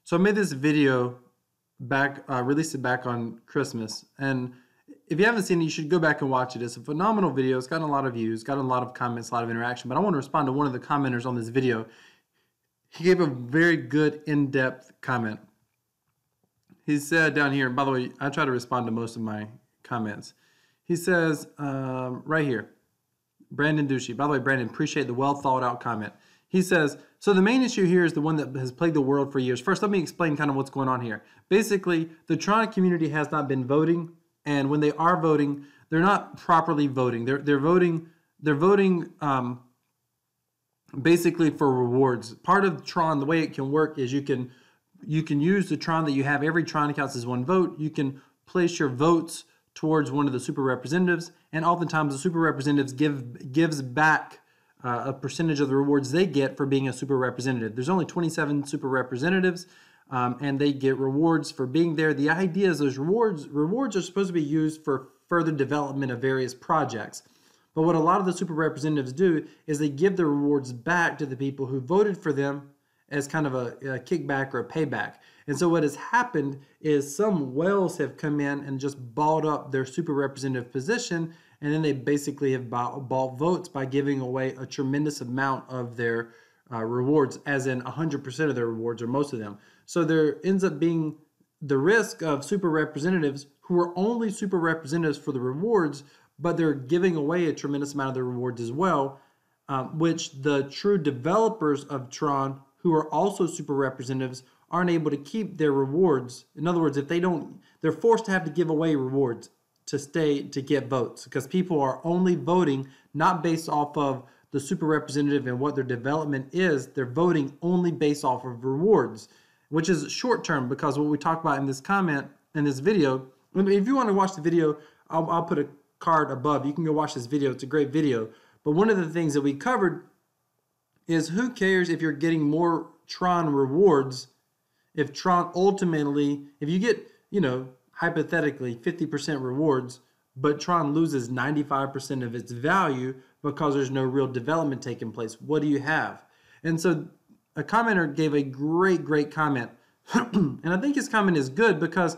So I made this video back, released it back on Christmas. And if you haven't seen it, you should go back and watch it. It's a phenomenal video. It's gotten a lot of views, gotten a lot of comments, a lot of interaction. But I want to respond to one of the commenters on this video. He gave a very good, in-depth comment. He said down here, and by the way, I try to respond to most of my comments. He says right here, Brandon Ducey. By the way, Brandon, appreciate the well thought out comment. He says, so the main issue here is the one that has plagued the world for years. First, let me explain kind of what's going on here. Basically, the Tron community has not been voting, and when they are voting, they're not properly voting. They're voting basically for rewards. Part of Tron, the way it can work is you can use the Tron that you have. Every Tron counts as one vote. You can place your votes towards one of the super representatives, and oftentimes the super representatives gives back a percentage of the rewards they get for being a super representative. There's only 27 super representatives, and they get rewards for being there. The idea is those rewards are supposed to be used for further development of various projects. But what a lot of the super representatives do is they give the rewards back to the people who voted for them as kind of a kickback or a payback. And so what has happened is some whales have come in and just bought up their super representative position, and then they basically have bought votes by giving away a tremendous amount of their rewards, as in 100% of their rewards or most of them. So there ends up being the risk of super representatives who are only super representatives for the rewards, but they're giving away a tremendous amount of their rewards as well, which the true developers of Tron, who are also super representatives, aren't able to keep their rewards. In other words, if they don't, they're forced to have to give away rewards to get votes, because people are only voting not based off of the super representative and what their development is. They're voting only based off of rewards, which is short term, because what we talk about in this comment, in this video, if you want to watch the video, I'll put a card above. You can go watch this video. It's a great video. But one of the things that we covered is, who cares if you're getting more Tron rewards if Tron ultimately, if you get, hypothetically 50% rewards, but Tron loses 95% of its value because there's no real development taking place. What do you have? And so a commenter gave a great comment. And I think his comment is good because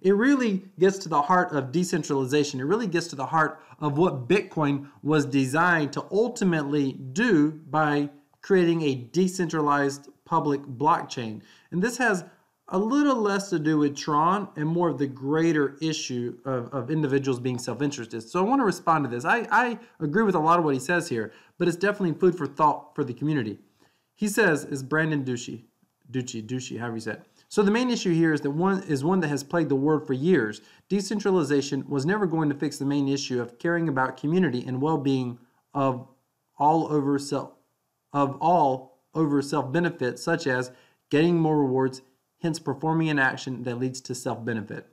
it really gets to the heart of decentralization. It really gets to the heart of what Bitcoin was designed to ultimately do by creating a decentralized public blockchain. And this has a little less to do with Tron and more of the greater issue of individuals being self-interested. So I want to respond to this. I agree with a lot of what he says here, but it's definitely food for thought for the community. He says, is Brandon Ducey, however you say it. So the main issue here is one that has plagued the world for years. Decentralization was never going to fix the main issue of caring about community and well-being of all over self-benefit, such as getting more rewards, hence performing an action that leads to self-benefit.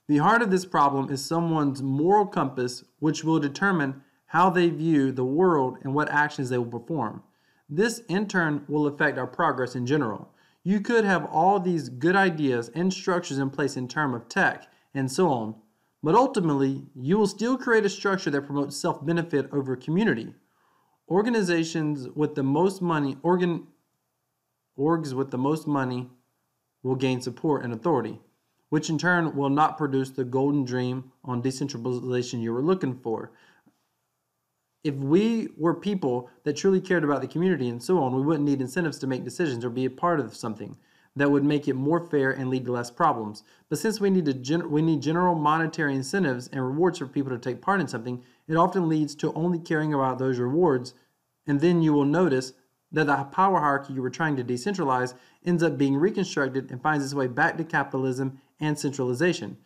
The heart of this problem is someone's moral compass, which will determine how they view the world and what actions they will perform. This, in turn, will affect our progress in general. You could have all these good ideas and structures in place in terms of tech and so on, but ultimately, you will still create a structure that promotes self-benefit over community. Organizations with the most money, orgs with the most money will gain support and authority, which in turn will not produce the golden dream on decentralization you were looking for. If we were people that truly cared about the community and so on, we wouldn't need incentives to make decisions or be a part of something that would make it more fair and lead to less problems. But since we need general monetary incentives and rewards for people to take part in something, it often leads to only caring about those rewards, and then you will notice that the power hierarchy you were trying to decentralize ends up being reconstructed and finds its way back to capitalism and centralization.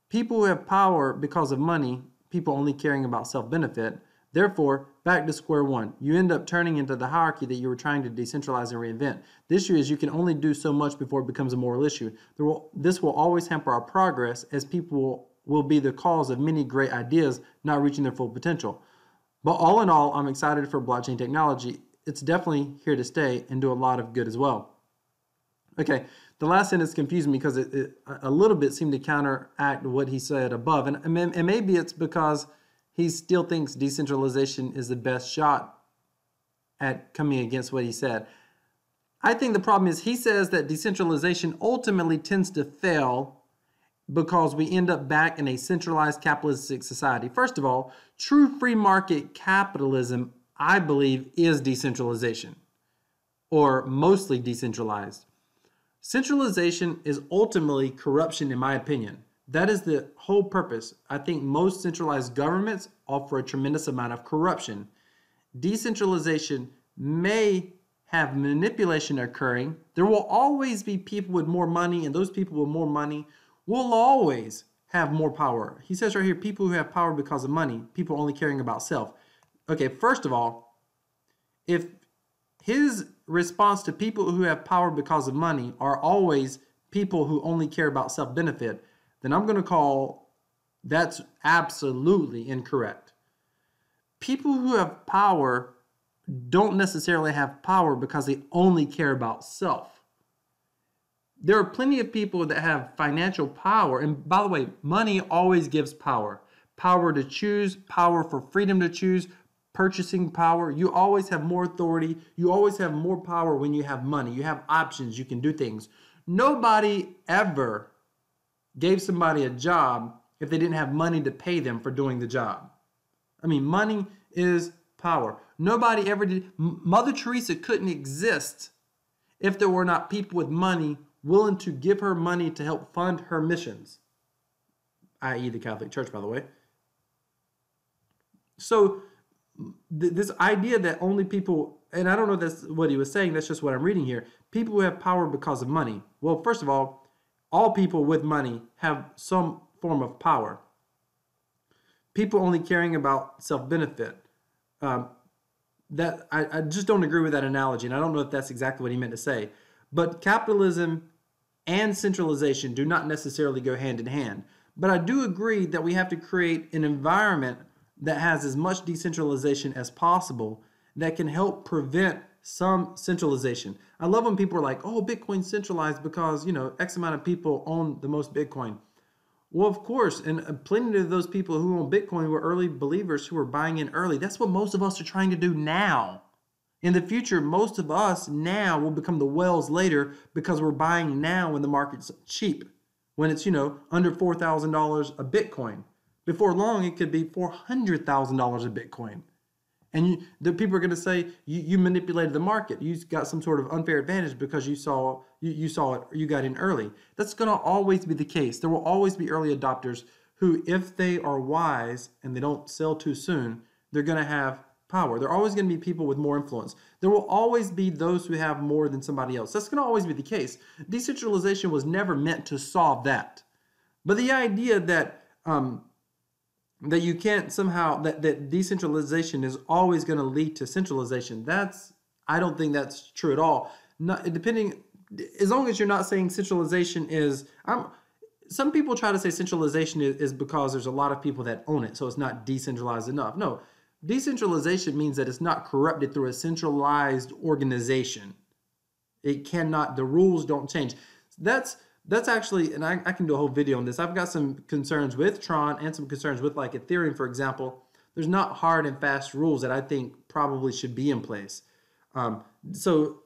People who have power because of money, people only caring about self-benefit, therefore, back to square one. You end up turning into the hierarchy that you were trying to decentralize and reinvent. The issue is you can only do so much before it becomes a moral issue. This will always hamper our progress, as people will be the cause of many great ideas not reaching their full potential. But all in all, I'm excited for blockchain technology. It's definitely here to stay and do a lot of good as well. Okay, the last sentence confused me because it a little bit seemed to counteract what he said above. And maybe it's because he still thinks decentralization is the best shot at coming against what he said. I think the problem is he says that decentralization ultimately tends to fail because we end up back in a centralized capitalistic society. First of all, true free market capitalism, I believe, is decentralization, or mostly decentralized. Centralization is ultimately corruption, in my opinion. That is the whole purpose. I think most centralized governments offer a tremendous amount of corruption. Decentralization may have manipulation occurring. There will always be people with more money, and those people with more money will always have more power. He says right here, people who have power because of money, people only caring about self. Okay, first of all, if his response to people who have power because of money are always people who only care about self-benefit, then I'm going to call that's absolutely incorrect. People who have power don't necessarily have power because they only care about self. There are plenty of people that have financial power. And by the way, money always gives power. Power to choose, power for freedom to choose, purchasing power. You always have more authority. You always have more power when you have money. You have options. You can do things. Nobody ever gave somebody a job if they didn't have money to pay them for doing the job. I mean, money is power. Nobody ever did. Mother Teresa couldn't exist if there were not people with money willing to give her money to help fund her missions, i.e. the Catholic Church, by the way. So this idea that only people, and I don't know if that's what he was saying, that's just what I'm reading here, people who have power because of money. Well, first of all people with money have some form of power. People only caring about self-benefit. That I just don't agree with that analogy, and I don't know if that's exactly what he meant to say. But capitalism and centralization do not necessarily go hand in hand. But I do agree that we have to create an environment that has as much decentralization as possible that can help prevent some centralization. I love when people are like, oh, Bitcoin's centralized because, X amount of people own the most Bitcoin. Well, of course, and plenty of those people who own Bitcoin were early believers who were buying in early. That's what most of us are trying to do now. In the future, most of us now will become the whales later because we're buying now when the market's cheap, when it's, under $4,000 a Bitcoin. Before long, it could be $400,000 a Bitcoin. And the people are going to say, you manipulated the market. You got some sort of unfair advantage because you saw it, you got in early. That's going to always be the case. There will always be early adopters who, if they are wise and they don't sell too soon, they're going to have power. There are always going to be people with more influence. There will always be those who have more than somebody else. That's going to always be the case. Decentralization was never meant to solve that. But the idea that that you can't somehow, that decentralization is always going to lead to centralization, I don't think that's true at all. As long as you're not saying centralization is, some people try to say centralization is because there's a lot of people that own it, so it's not decentralized enough. No, decentralization means that it's not corrupted through a centralized organization. It cannot, the rules don't change. That's actually, and I can do a whole video on this. I've got some concerns with Tron and some concerns with like Ethereum, for example. There's not hard and fast rules that I think probably should be in place. So,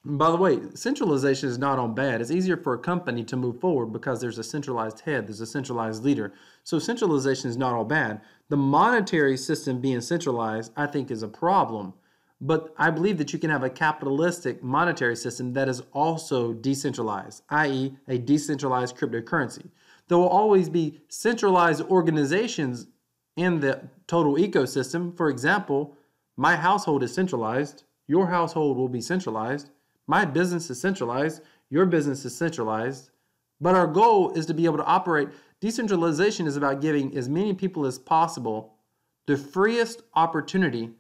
by the way, centralization is not all bad. It's easier for a company to move forward because there's a centralized head, there's a centralized leader. So centralization is not all bad. The monetary system being centralized, I think, is a problem. But I believe that you can have a capitalistic monetary system that is also decentralized, i.e. a decentralized cryptocurrency. There will always be centralized organizations in the total ecosystem. For example, my household is centralized. Your household will be centralized. My business is centralized. Your business is centralized. But our goal is to be able to operate. Decentralization is about giving as many people as possible the freest opportunity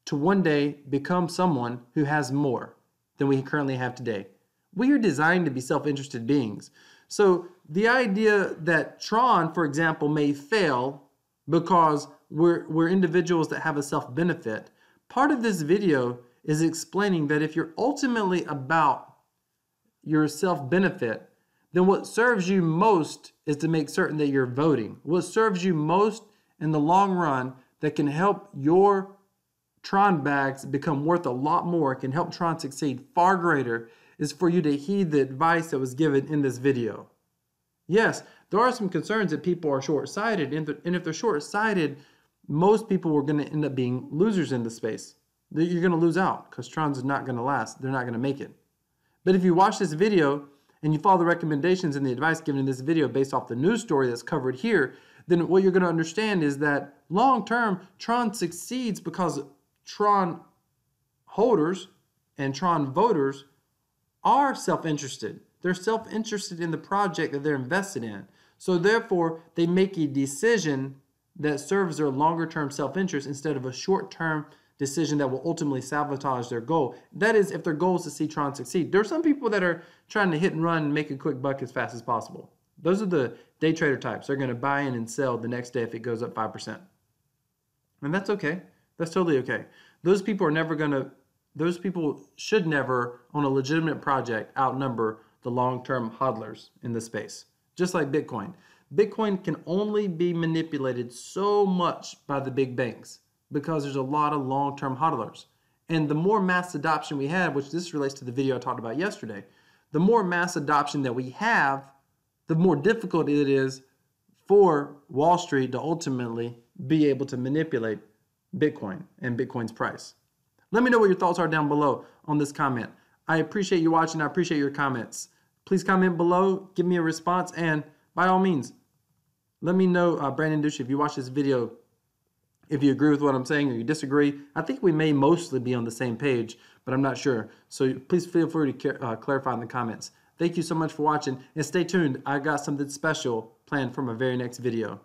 to one day become someone who has more than we currently have today. We are designed to be self-interested beings. So the idea that Tron, for example, may fail because we're individuals that have a self-benefit, part of this video is explaining that if you're ultimately about your self-benefit, then what serves you most is to make certain that you're voting. What serves you most in the long run that can help your Tron bags become worth a lot more, can help Tron succeed far greater, is for you to heed the advice that was given in this video. Yes, there are some concerns that people are short-sighted, and if they're short-sighted, most people are going to end up being losers in the space. You're going to lose out because Tron's not going to last. They're not going to make it. But if you watch this video and you follow the recommendations and the advice given in this video based off the news story that's covered here, then what you're going to understand is that long-term, Tron succeeds because Tron holders and Tron voters are self-interested. They're self-interested in the project that they're invested in. So therefore, they make a decision that serves their longer-term self-interest instead of a short-term decision that will ultimately sabotage their goal. That is, if their goal is to see Tron succeed. There are some people that are trying to hit and run and make a quick buck as fast as possible. Those are the day trader types. They're going to buy in and sell the next day if it goes up 5%. And that's okay. That's totally okay. Those people should never, on a legitimate project, outnumber the long-term hodlers in the space. Just like Bitcoin. Bitcoin can only be manipulated so much by the big banks because there's a lot of long-term hodlers. And the more mass adoption we have, which this relates to the video I talked about yesterday, the more mass adoption that we have, the more difficult it is for Wall Street to ultimately be able to manipulate Bitcoin and Bitcoin's price. Let me know what your thoughts are down below on this comment. I appreciate you watching. I appreciate your comments. Please comment below, give me a response, and by all means, let me know, Brandon Ducey, if you watch this video, if you agree with what I'm saying or you disagree. I think we may mostly be on the same page, but I'm not sure. So please feel free to clarify in the comments. Thank you so much for watching, and stay tuned. I got something special planned for my very next video.